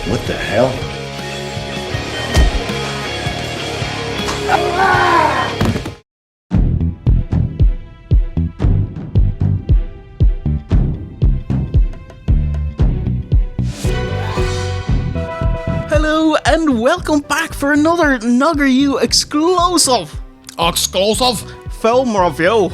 What the hell? Hello and welcome back for another Nugger You exclusive film review.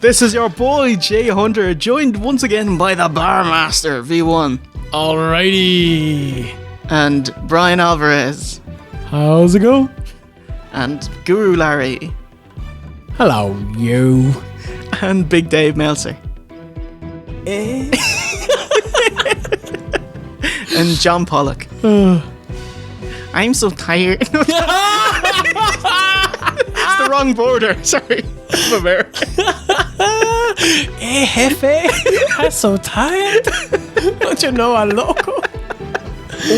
This is your boy Jay Hunter, joined once again by the Barmaster V1 Alrighty. and Brian Alvarez How's it go? and Guru Larry Hello, you. and Big Dave Meltzer and John Pollock. I'm so tired. It's the wrong border. Sorry. I'm American. Hey, Jefe. I'm so tired. Don't you know I'm loco?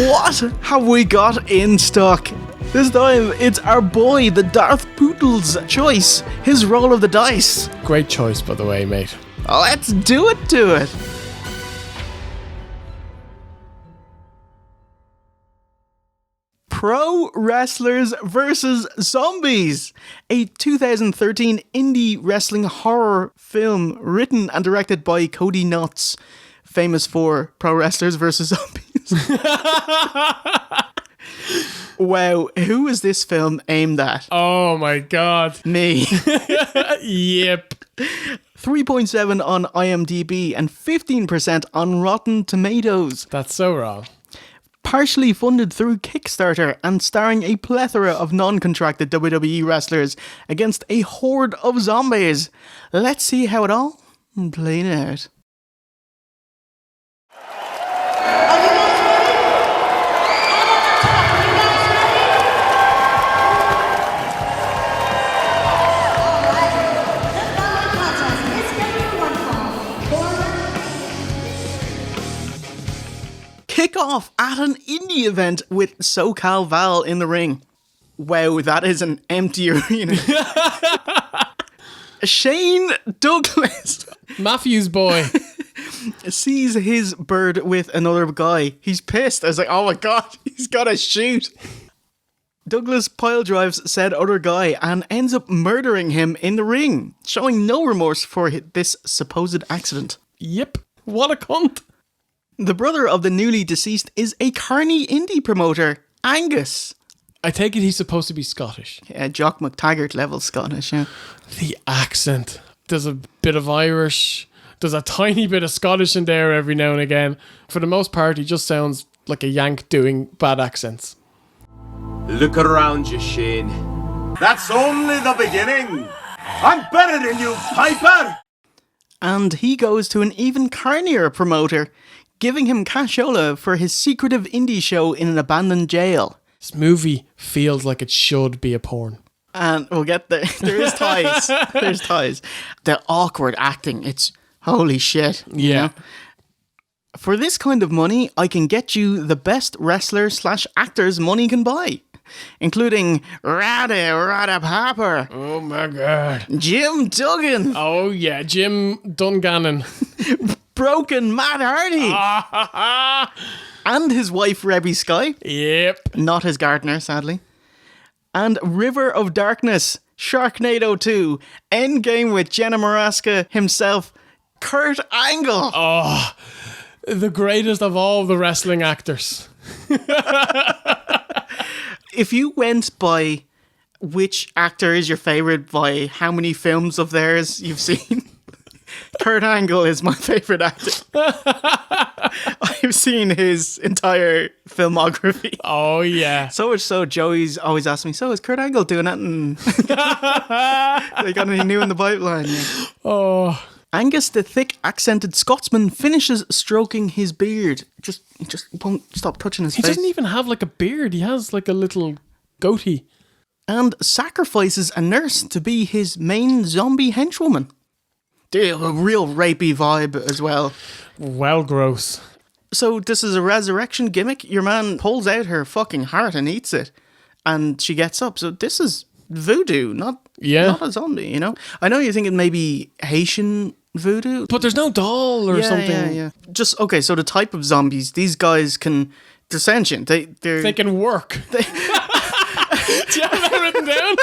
What have we got in stock? This time, it's our boy, the Darth Poodle's choice. His roll of the dice. Great choice, by the way, mate. Let's do it to it. Pro Wrestlers vs. Zombies, a 2013 indie wrestling horror film written and directed by Cody Knotts, famous for Pro Wrestlers vs. Zombies. Wow, who is this film aimed at? Oh my god. Me. Yep. 3.7 on IMDb and 15% on Rotten Tomatoes. That's so wrong. Partially funded through Kickstarter and starring a plethora of non-contracted WWE wrestlers against a horde of zombies. Let's see how it all played out. Kick off at an indie event with SoCal Val in the ring. Wow, that is an empty arena. Shane Douglas Matthew's boy. sees his bird with another guy. He's pissed. I was like, oh my god, he's gotta shoot. Douglas pile drives said other guy and ends up murdering him in the ring, showing no remorse for this supposed accident. Yep. What a cunt. The brother of the newly deceased is a carny indie promoter, Angus. I take it he's supposed to be Scottish. Yeah, Jock McTaggart level Scottish, yeah. The accent. There's a bit of Irish. There's a tiny bit of Scottish in there every now and again. For the most part, he just sounds like a Yank doing bad accents. Look around you, Shane. That's only the beginning. I'm better than you, Piper. And he goes to an even carnier promoter, giving him cashola for his secretive indie show in an abandoned jail. This movie feels like it should be a porn. And we'll get there. There is ties. There's ties. The awkward acting, it's holy shit. you Yeah. know? For this kind of money, I can get you the best wrestler/actors money can buy, including Roddy Piper, Oh my god. Jim Duggan, Oh yeah, Jim Dungannon. Broken Matt Hardy, and his wife Rebby Sky, Yep. not his gardener, sadly, and River of Darkness, Sharknado 2, Endgame with Jenna Maraska himself, Kurt Angle. The greatest of all the wrestling actors. If you went by which actor is your favourite by how many films of theirs you've seen, Kurt Angle is my favourite actor. I've seen his entire filmography. Oh yeah. So much so, Joey's always asked me, so is Kurt Angle doing it? And they got anything new in the pipeline? Yeah. Oh. Angus, the thick accented Scotsman, finishes stroking his beard. He just won't stop touching his He face. doesn't even have like a beard. He has like a little goatee. And sacrifices a nurse to be his main zombie henchwoman. A real rapey vibe as well. Well, gross. So this is a resurrection gimmick. Your man pulls out her fucking heart and eats it. And she gets up. So this is voodoo, not a zombie, you know? I know you're thinking maybe Haitian voodoo. But there's no doll or something. Yeah. Just, okay, so the type of zombies, these guys they're sentient. They can work. Do you have that written down?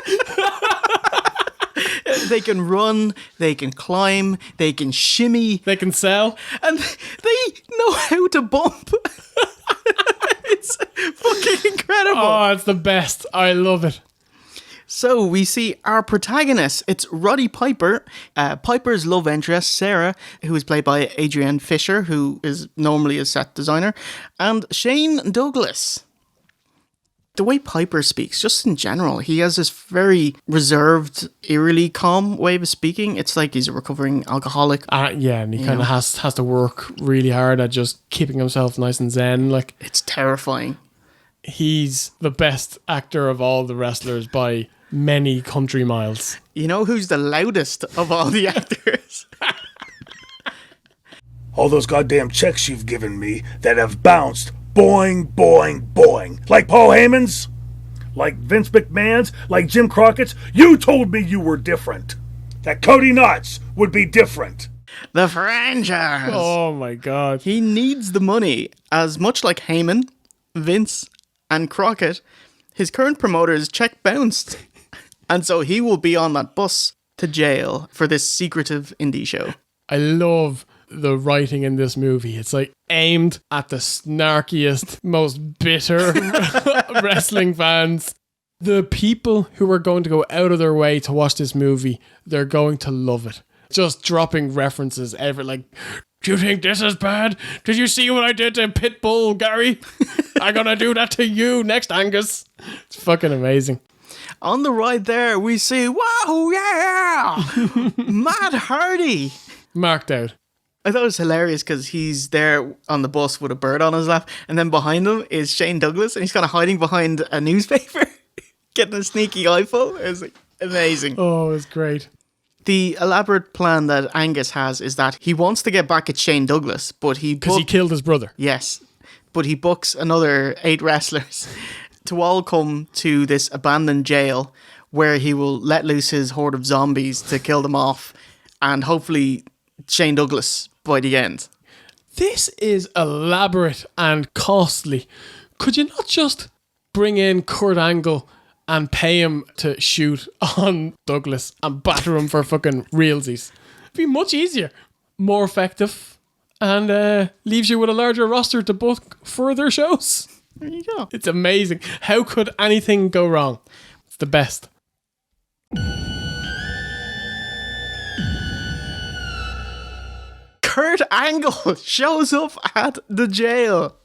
They can run, they can climb, they can shimmy. They can sell. And they know how to bump. It's fucking incredible. Oh, it's the best. I love it. So we see our protagonist. It's Roddy Piper, Piper's love interest, Sarah, who is played by Adrienne Fisher, who is normally a set designer, and Shane Douglas. The way Piper speaks, just in general, he has this very reserved, eerily calm way of speaking. It's like he's a recovering alcoholic. Yeah, and he kind of has to work really hard at just keeping himself nice and zen. Like, it's terrifying. He's the best actor of all the wrestlers by many country miles. You know who's the loudest of all the actors? All those goddamn checks you've given me that have bounced, boing, boing, boing. Like Paul Heyman's? Like Vince McMahon's? Like Jim Crockett's? You told me you were different. That Cody Knotts would be different. The franchise. Oh my God. He needs the money, as much like Heyman, Vince, and Crockett. His current promoter's check bounced. And so he will be on that bus to jail for this secretive indie show. I love the writing in this movie. It's like aimed at the snarkiest, most bitter wrestling fans. The people who are going to go out of their way to watch this movie, they're going to love it. Just dropping references like, do you think this is bad? Did you see what I did to Pitbull, Gary? I'm gonna do that to you next, Angus. It's fucking amazing. On the ride there, we see, wow, yeah, Matt Hardy. Marked out. I thought it was hilarious because he's there on the bus with a bird on his lap, and then behind him is Shane Douglas, and he's kind of hiding behind a newspaper, getting a sneaky eyeful. It was like, amazing. Oh, it was great. The elaborate plan that Angus has is that he wants to get back at Shane Douglas, but because he killed his brother. Yes, but he books another 8 wrestlers to all come to this abandoned jail where he will let loose his horde of zombies to kill them off, and hopefully Shane Douglas by the end. This is elaborate and costly. Could you not just bring in Kurt Angle and pay him to shoot on Douglas and batter him for fucking realsies? It'd be much easier, more effective, and leaves you with a larger roster to book further shows. There you go. It's amazing. How could anything go wrong? It's the best. Kurt Angle shows up at the jail.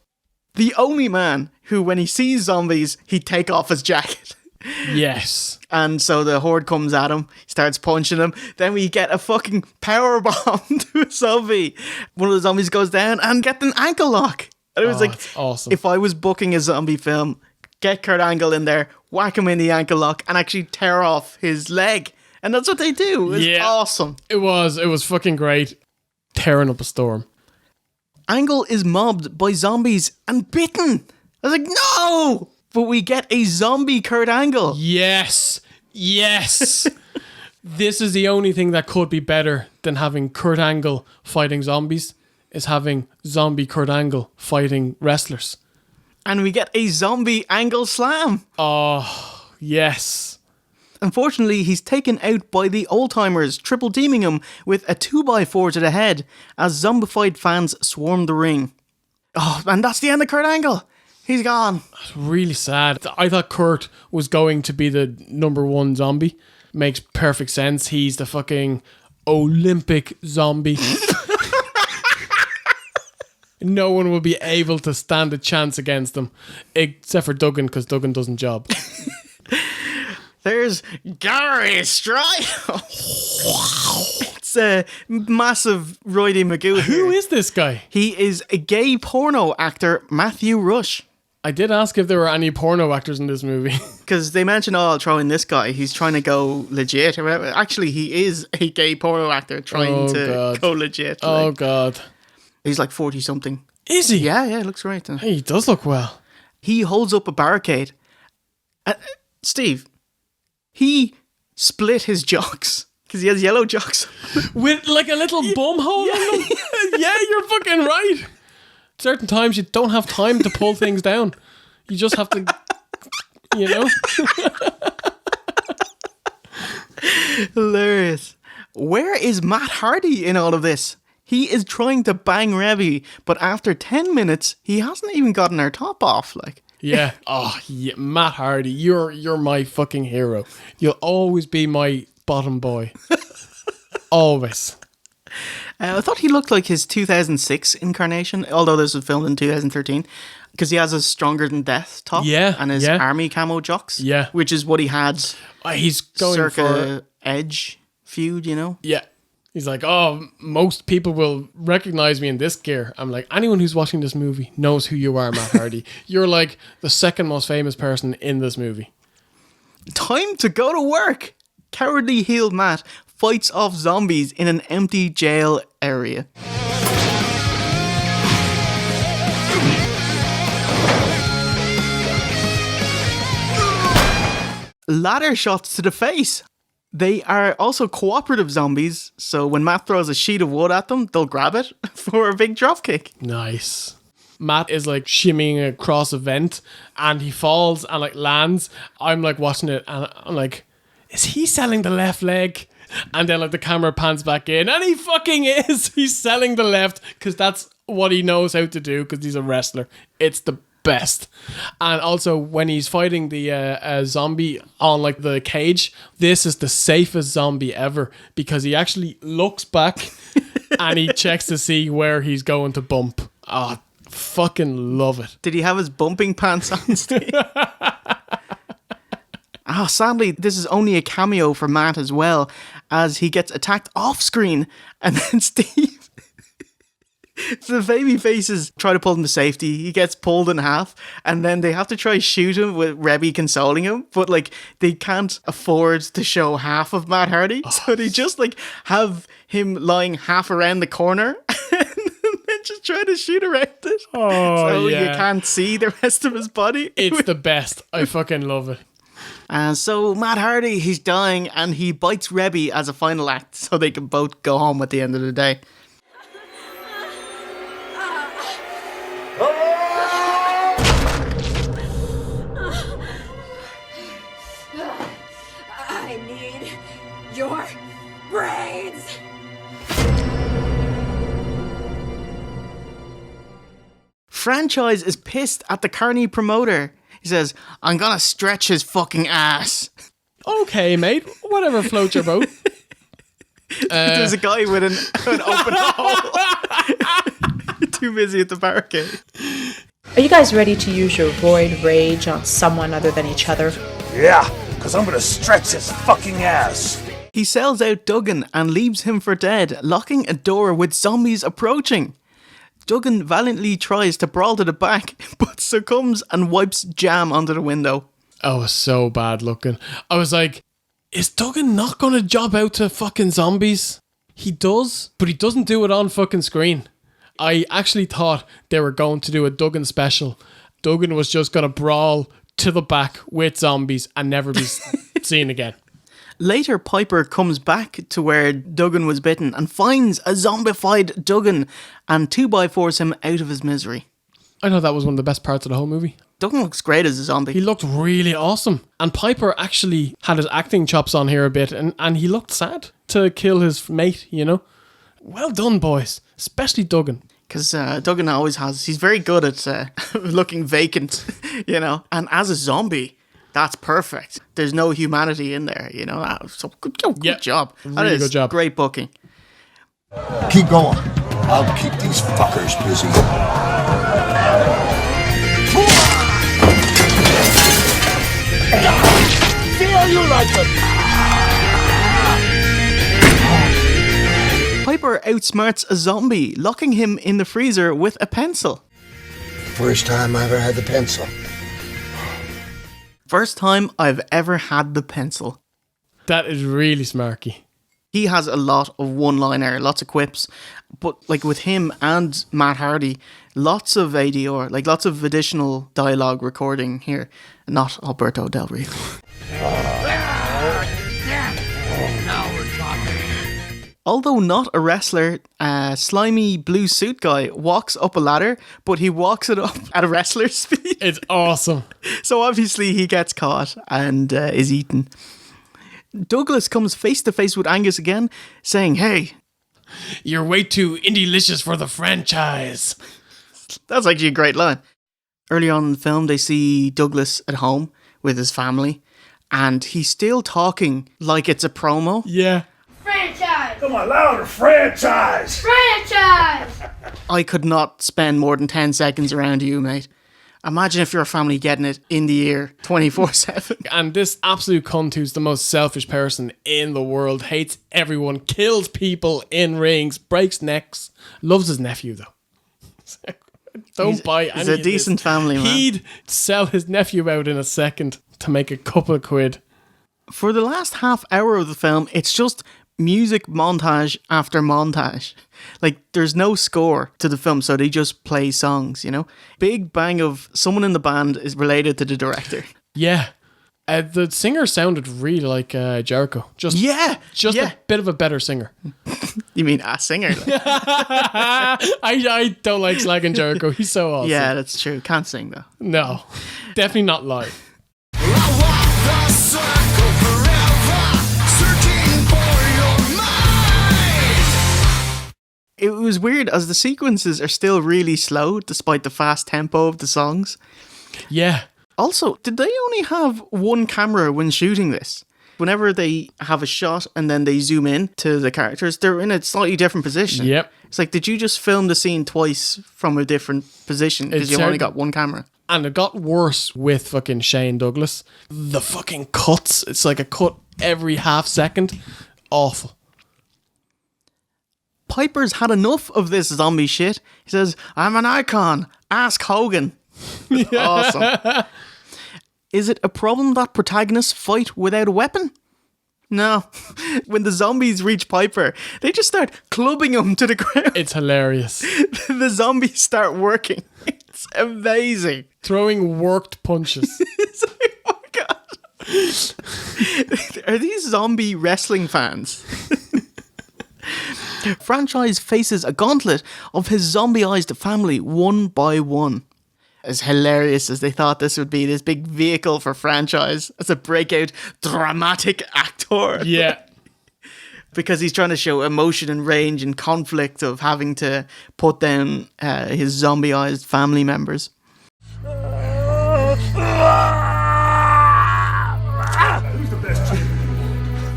The only man who, when he sees zombies, he'd take off his jacket. Yes. And so the horde comes at him, starts punching him. Then we get a fucking power bomb to a zombie. One of the zombies goes down and get an ankle lock. And it was like, it's awesome. If I was booking a zombie film, get Kurt Angle in there, whack him in the ankle lock, and actually tear off his leg. And that's what they do. It's awesome. It was fucking great. Tearing up a storm. Angle is mobbed by zombies and bitten. I was like, no! But we get a zombie Kurt Angle. Yes. This is the only thing that could be better than having Kurt Angle fighting zombies, is having zombie Kurt Angle fighting wrestlers. And we get a zombie Angle slam. Oh, yes. Unfortunately, he's taken out by the old-timers, triple teaming him with a 2x4 to the head as zombified fans swarm the ring. Oh, and that's the end of Kurt Angle. He's gone. It's really sad. I thought Kurt was going to be the number 1 zombie. Makes perfect sense. He's the fucking Olympic zombie. No one will be able to stand a chance against him, except for Duggan, because Duggan doesn't job. There's Gary Stride. It's a massive Roydie Magoo. Who is this guy? He is a gay porno actor, Matthew Rush. I did ask if there were any porno actors in this movie. Because they mentioned, I'll throw in this guy. He's trying to go legit. Actually, he is a gay porno actor trying to go legit. Oh, God. He's like 40-something. Is he? Yeah, it looks right. Hey, he does look well. He holds up a barricade. Steve, he split his jocks Because he has yellow jocks. With like a little bum hole in them. Yeah, you're fucking right. Certain times you don't have time to pull things down. You just have to, you know. Hilarious. Where is Matt Hardy in all of this? He is trying to bang Rebby, but after 10 minutes, he hasn't even gotten her top off. Like, yeah. Oh, yeah. Matt Hardy, you're my fucking hero. You'll always be my bottom boy. Always. I thought he looked like his 2006 incarnation, although this was filmed in 2013, because he has a Stronger Than Death top and his army camo jocks, which is what he had. He's going circa for Edge feud, you know? Yeah. He's like, oh, most people will recognize me in this gear. I'm like, anyone who's watching this movie knows who you are, Matt Hardy. You're like the second most famous person in this movie. Time to go to work. Cowardly heel Matt fights off zombies in an empty jail area. Ladder shots to the face. They are also cooperative zombies, so when Matt throws a sheet of wood at them, they'll grab it for a big dropkick. Nice. Matt is like shimmying across a vent and he falls and like lands. I'm like watching it and I'm like, is he selling the left leg? And then like the camera pans back in and he fucking is. He's selling the left because that's what he knows how to do because he's a wrestler. It's the best. And also when he's fighting the zombie on like the cage, this is the safest zombie ever because he actually looks back and he checks to see where he's going to bump. Oh, fucking love it. Did he have his bumping pants on, Steve? Sadly, this is only a cameo for Matt as well, as he gets attacked off screen and then Steve... So the baby faces try to pull him to safety. He gets pulled in half, and then they have to try shoot him with Rebby consoling him. But like they can't afford to show half of Matt Hardy, so they just like have him lying half around the corner, and then just try to shoot around it. So you can't see the rest of his body. It's the best. I fucking love it. And so Matt Hardy, he's dying, and he bites Rebby as a final act, so they can both go home at the end of the day. I need your brains. Franchise is pissed at the Carney promoter. He says, I'm gonna stretch his fucking ass. Okay, mate. Whatever floats your boat. There's a guy with an open hole. Too busy at the barricade. Are you guys ready to use your void rage on someone other than each other? Yeah, because I'm going to stretch his fucking ass. He sells out Duggan and leaves him for dead, locking a door with zombies approaching. Duggan valiantly tries to brawl to the back, but succumbs and wipes jam onto the window. Oh, so bad looking. I was like, is Duggan not going to job out to fucking zombies? He does, but he doesn't do it on fucking screen. I actually thought they were going to do a Duggan special. Duggan was just going to brawl to the back with zombies and never be seen again. Later, Piper comes back to where Duggan was bitten and finds a zombified Duggan and 2x4s him out of his misery. I know that was one of the best parts of the whole movie. Duggan looks great as a zombie. He looked really awesome. And Piper actually had his acting chops on here a bit and he looked sad to kill his mate, you know? Well done, boys. Especially Duggan. Because Duggan always has... He's very good at looking vacant, you know? And as a zombie... That's perfect. There's no humanity in there, you know. So good job. That Really is good job. Great booking. Keep going. I'll keep these fuckers busy. Feel you like it. Piper outsmarts a zombie, locking him in the freezer with a pencil. First time I ever had the pencil. First time I've ever had the pencil. That is really smarky. He has a lot of one-liner, lots of quips, but like with him and Matt Hardy, lots of ADR, like lots of additional dialogue recording here. Not Alberto Del Rio. Now we're talking. Although not a wrestler, a slimy blue suit guy walks up a ladder, but he walks it up at a wrestler's speed. It's awesome. So obviously he gets caught and is eaten. Douglas comes face to face with Angus again, saying, "Hey, You're way too indie-licious for the franchise." that's actually a great line." Early on in the film, they see Douglas at home with his family, and he's still talking like it's a promo. Yeah. Franchise! Come on, louder, franchise! Franchise! I could not spend more than 10 seconds around you, mate. Imagine if your family getting it in the ear 24/7. And this absolute cunt who's the most selfish person in the world, hates everyone, kills people in rings, breaks necks, loves his nephew though. Don't buy any He's a of decent this. family man. He'd sell his nephew out in a second to make a couple of quid. For the last half hour of the film, it's just music montage after montage. Like, there's no score to the film, so they just play songs, you know? Big bang of someone in the band is related to the director. Yeah. The singer sounded really like Jericho. Just Yeah! a bit of a better singer. You mean a singer? Like. I don't like slagging Jericho. He's so awesome. Yeah, that's true. Can't sing, though. No. Definitely not live. It was weird, as the sequences are still really slow, despite the fast tempo of the songs. Yeah. Also, did they only have one camera when shooting this? Whenever they have a shot and then they zoom in to the characters, they're in a slightly different position. Yep. It's like, did you just film the scene twice from a different position because you've only got one camera? And it got worse with fucking Shane Douglas. The fucking cuts. It's like a cut every half second. Awful. Piper's had enough of this zombie shit. He says, "I'm an icon. Ask Hogan." Awesome. Is it a problem that protagonists fight without a weapon? No. When the zombies reach Piper, they just start clubbing him to the ground. It's hilarious. The zombies start working. It's amazing. Throwing worked punches. It's like, oh my God. Are these zombie wrestling fans? Franchise faces a gauntlet of his zombieized family one by one. As hilarious as they thought this would be, this big vehicle for Franchise as a breakout dramatic actor. Yeah. Because he's trying to show emotion and range and conflict of having to put down his zombieized family members. Who's the best chick?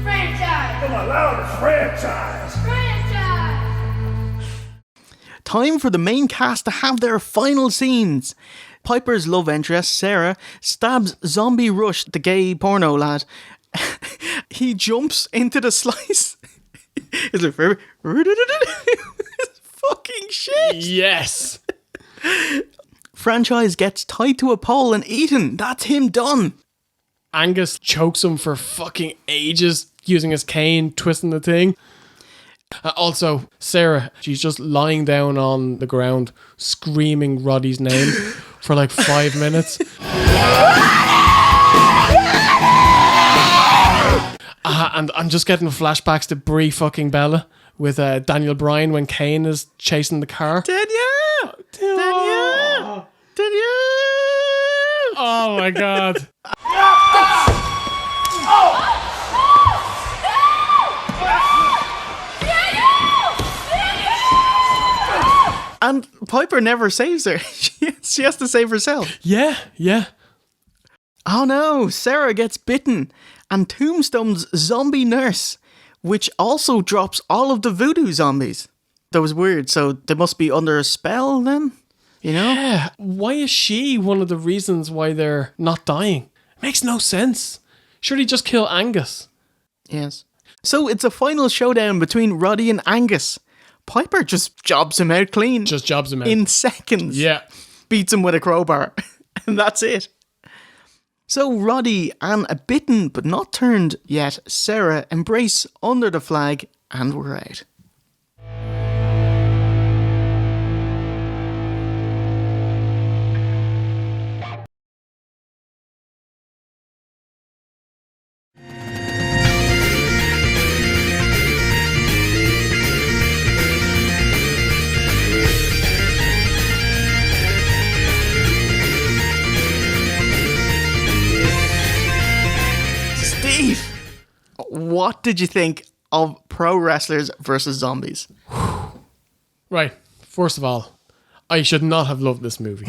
Franchise! Come on, louder, franchise! Franchise! Time for the main cast to have their final scenes. Piper's love interest, Sarah, stabs Zombie Rush, the gay porno lad. He jumps into the slice. Is it fair? Fucking shit. Yes. Franchise gets tied to a pole and eaten. That's him done. Angus chokes him for fucking ages using his cane, twisting the thing. Also, Sarah, she's just lying down on the ground, screaming Roddy's name for like 5 minutes. And I'm just getting flashbacks to Brie fucking Bella with Daniel Bryan when Kane is chasing the car. Danielle! Danielle! Danielle! Oh my God. And Piper never saves her. She has to save herself. Yeah, yeah. Oh no, Sarah gets bitten and tombstones zombie nurse, which also drops all of the voodoo zombies. That was weird, so they must be under a spell then? You know? Yeah. Why is she one of the reasons why they're not dying? It makes no sense. Surely just kill Angus. Yes. So it's a final showdown between Roddy and Angus. Piper just jobs him out clean. Just jobs him out. In seconds. Yeah. Beats him with a crowbar. And that's it. So Roddy and a bitten but not turned yet Sarah embrace under the flag and we're out. what did you think of pro wrestlers versus zombies? Right. First of all, I should not have loved this movie.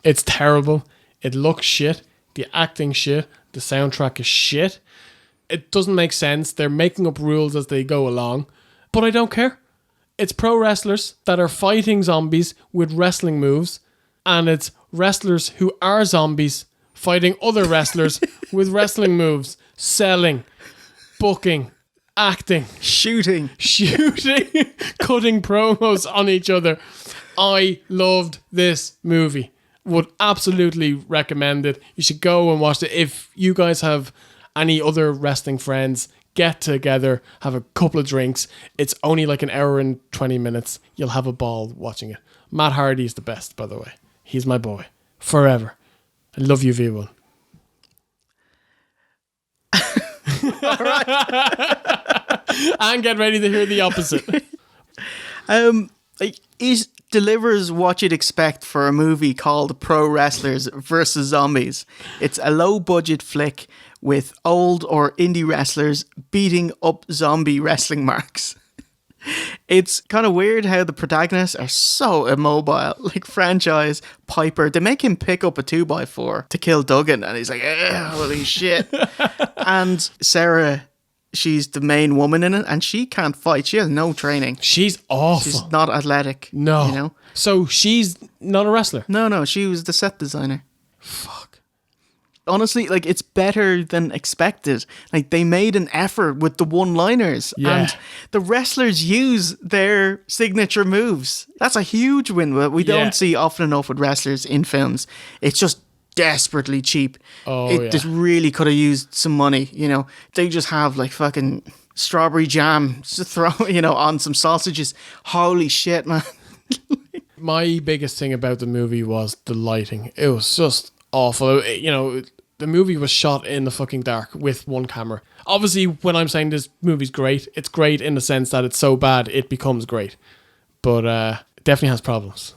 It's terrible. It looks shit. The acting shit. The soundtrack is shit. It doesn't make sense. They're making up rules as they go along. But I don't care. It's pro wrestlers that are fighting zombies with wrestling moves. And it's wrestlers who are zombies fighting other wrestlers with wrestling moves. Selling. Booking. Acting. Shooting. Cutting promos on each other. I loved this movie. Would absolutely recommend it. You should go and watch it. If you guys have any other wrestling friends, get together, have a couple of drinks. It's only like an hour and 20 minutes. You'll have a ball watching it. Matt Hardy's the best, by the way. He's my boy. Forever. I love you, V1. And get ready to hear the opposite. It delivers what you'd expect for a movie called Pro Wrestlers versus Zombies. It's a low budget flick with old or indie wrestlers beating up zombie wrestling marks. It's kind of weird how the protagonists are so immobile. Like Franchise, Piper, they make him pick up a 2x4 to kill Duggan, and he's like, holy shit. And Sarah, she's the main woman in it, and she can't fight. She has no training. She's awful. She's not athletic. No. You know? So she's not a wrestler? No, she was the set designer. Fuck. Honestly, like, it's better than expected. Like, they made an effort with the one-liners. Yeah. And the wrestlers use their signature moves. That's a huge win. We don't see often enough with wrestlers in films. It's just desperately cheap. It just really could have used some money, you know. They just have, like, fucking strawberry jam to throw, you know, on some sausages. Holy shit, man. My biggest thing about the movie was the lighting. It was just awful. You know, the movie was shot in the fucking dark with one camera. Obviously, when I'm saying this movie's great, it's great in the sense that it's so bad it becomes great. But it definitely has problems.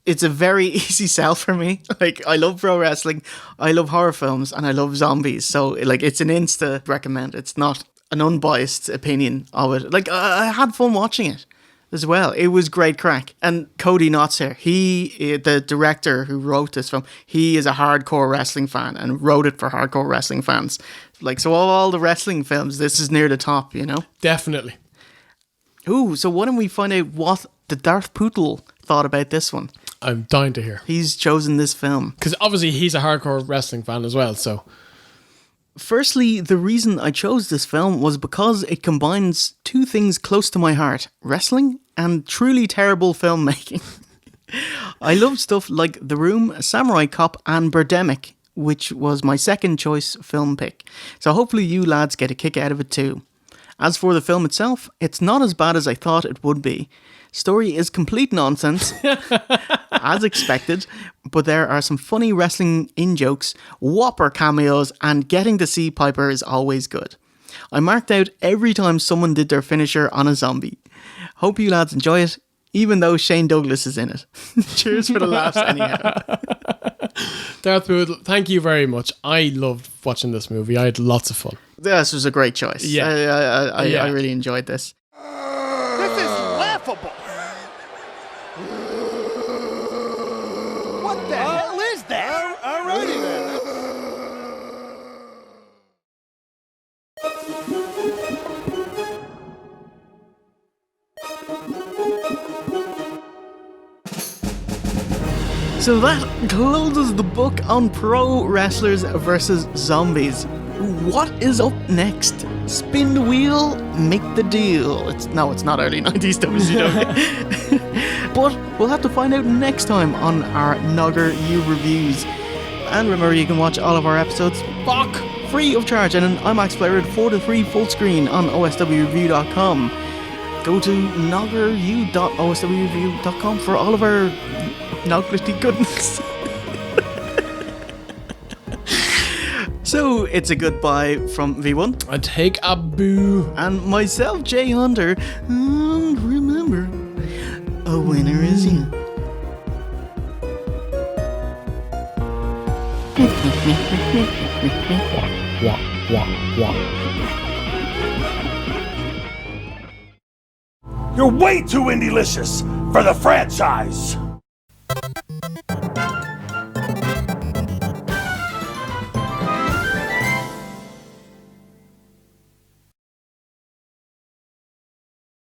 It's a very easy sell for me. Like, I love pro wrestling, I love horror films, and I love zombies. So, like, it's an insta recommend. It's not an unbiased opinion of it. Like, I had fun watching it as well. It was great crack. And Cody Knotzer, he, the director who wrote this film, he is a hardcore wrestling fan and wrote it for hardcore wrestling fans. Like, so of all the wrestling films, this is near the top, you know? Definitely. Ooh, so why don't we find out what the Darth Poodle thought about this one? I'm dying to hear. He's chosen this film. Because obviously he's a hardcore wrestling fan as well, so... Firstly, the reason I chose this film was because it combines two things close to my heart: wrestling and truly terrible filmmaking. I love stuff like The Room, Samurai Cop, and Birdemic, which was my second choice film pick. So hopefully you lads get a kick out of it too. As for the film itself, it's not as bad as I thought it would be. Story is complete nonsense, as expected, but there are some funny wrestling in-jokes, whopper cameos, and getting to see Piper is always good. I marked out every time someone did their finisher on a zombie. Hope you lads enjoy it, even though Shane Douglas is in it. Cheers for the laughs anyhow. Darth Poodle, thank you very much. I loved watching this movie. I had lots of fun. This was a great choice. Yeah. I really enjoyed this. This is laughable. What the hell is that? Alrighty then. So that closes the book on pro wrestlers versus zombies. What is up next? Spin the wheel, make the deal. It's not early 90s WCW. But we'll have to find out next time on our Nogger U reviews. And remember, you can watch all of our episodes free of charge and an IMAX player 4:3 full screen on oswreview.com. Go to noggeru.oswreview.com for all of our novelty goodness. So it's a goodbye from V1. I take a boo. And myself, Jay Hunter. And remember, a winner is you. Wah, wah, wah, wah. You're way too indie-licious for the franchise.